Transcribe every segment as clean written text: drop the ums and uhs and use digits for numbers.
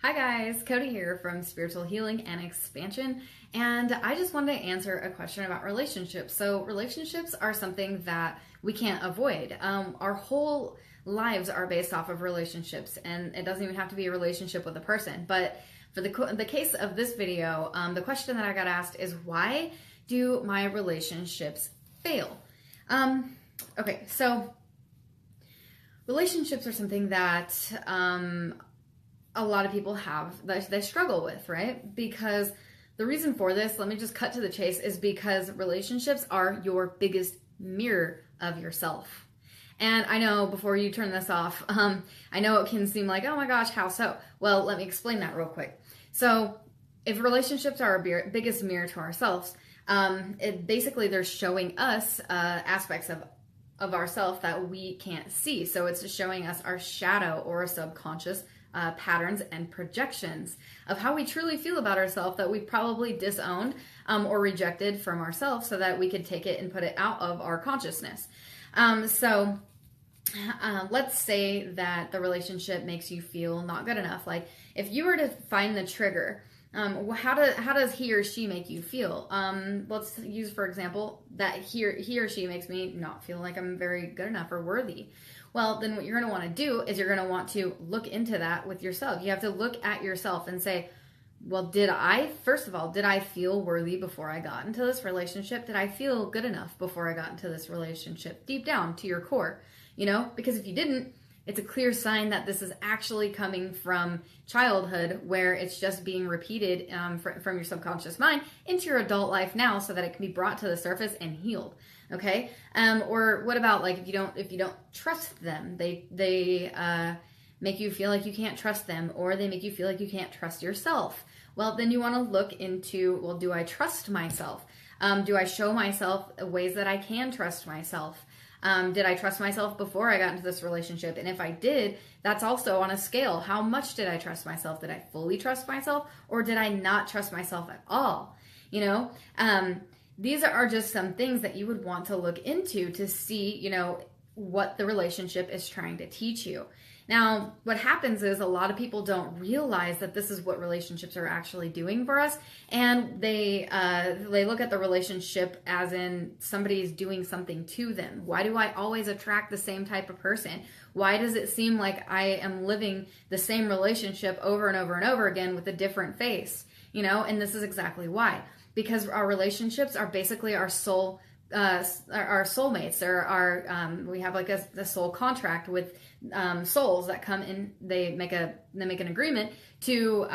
Hi guys, Cody here from Spiritual Healing and Expansion, and I just wanted to answer a question about relationships. So relationships are something that we can't avoid. Our whole lives are based off of relationships, and it doesn't even have to be a relationship with a person. But for the case of this video, the question that I got asked is, why do my relationships fail? Okay, so relationships are something that a lot of people have that they struggle with, right? Because the reason for this, let me just cut to the chase, is because relationships are your biggest mirror of yourself. And I know before you turn this off, I know it can seem like, oh my gosh, how so? Well, let me explain that real quick. So if relationships are our biggest mirror to ourselves, basically they're showing us aspects of ourselves that we can't see. So it's showing us our shadow or our subconscious patterns and projections of how we truly feel about ourselves that we probably disowned or rejected from ourselves, so that we could take it and put it out of our consciousness. So let's say that the relationship makes you feel not good enough. Like if you were to find the trigger, how does he or she make you feel? Let's use, for example, that he or she makes me not feel like I'm very good enough or worthy. Well, then what you're going to want to do is you're going to want to look into that with yourself. You have to look at yourself and say, well, first of all, did I feel worthy before I got into this relationship? Did I feel good enough before I got into this relationship? Deep down to your core, because if you didn't, it's a clear sign that this is actually coming from childhood, where it's just being repeated from your subconscious mind into your adult life now, so that it can be brought to the surface and healed. Okay. Or what about, like, if you don't trust them, they make you feel like you can't trust them, or they make you feel like you can't trust yourself. Well, then you want to look into, well, do I trust myself? Do I show myself ways that I can trust myself? Did I trust myself before I got into this relationship? And if I did, that's also on a scale. How much did I trust myself? Did I fully trust myself, or did I not trust myself at all? These are just some things that you would want to look into to see, what the relationship is trying to teach you. Now, what happens is a lot of people don't realize that this is what relationships are actually doing for us, and they look at the relationship as in somebody's doing something to them. Why do I always attract the same type of person? Why does it seem like I am living the same relationship over and over and over again with a different face? And this is exactly why. Because our relationships are basically our soul, our soulmates. We have like a soul contract with souls that come in. They make an agreement to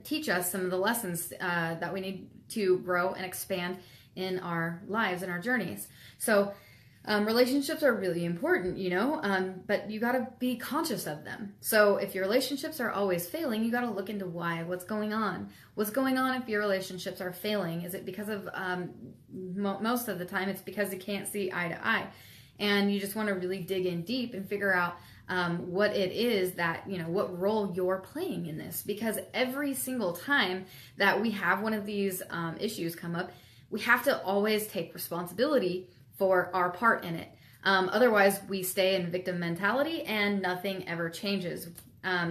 teach us some of the lessons that we need to grow and expand in our lives and our journeys. So relationships are really important, but you got to be conscious of them. So if your relationships are always failing, you got to look into why. What's going on? What's going on if your relationships are failing? Is it because of, most of the time, it's because you can't see eye to eye. And you just want to really dig in deep and figure out what it is that, what role you're playing in this. Because every single time that we have one of these issues come up, we have to always take responsibility for our part in it. Otherwise, we stay in victim mentality and nothing ever changes.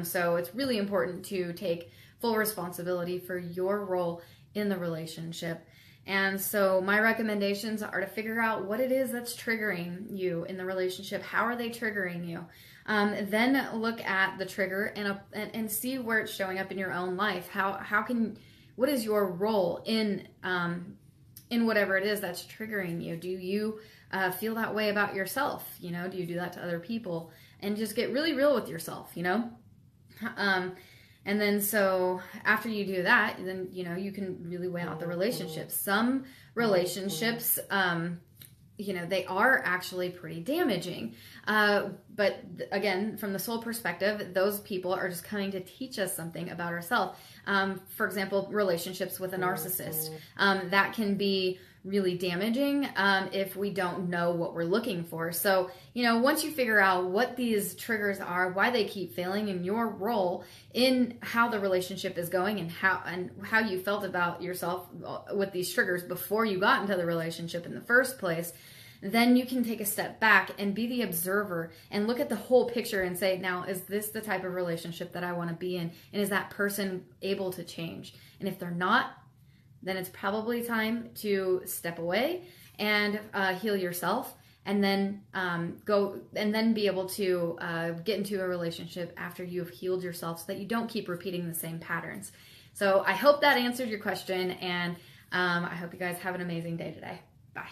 So it's really important to take full responsibility for your role in the relationship. And so my recommendations are to figure out what it is that's triggering you in the relationship. How are they triggering you? Then look at the trigger and see where it's showing up in your own life. What is your role in whatever it is that's triggering you? Do you feel that way about yourself? Do you do that to other people? And just get really real with yourself, and then so after you do that, then, you can really weigh out the relationships. Some relationships, they are actually pretty damaging. But again, from the soul perspective, those people are just coming to teach us something about ourselves. For example, relationships with a narcissist, that can be really damaging if we don't know what we're looking for. So, once you figure out what these triggers are, why they keep failing, and your role in how the relationship is going, and how you felt about yourself with these triggers before you got into the relationship in the first place, then you can take a step back and be the observer and look at the whole picture and say, now, is this the type of relationship that I want to be in? And is that person able to change? And if they're not, then it's probably time to step away and heal yourself, and then be able to get into a relationship after you've healed yourself, so that you don't keep repeating the same patterns. So I hope that answered your question, and I hope you guys have an amazing day today. Bye.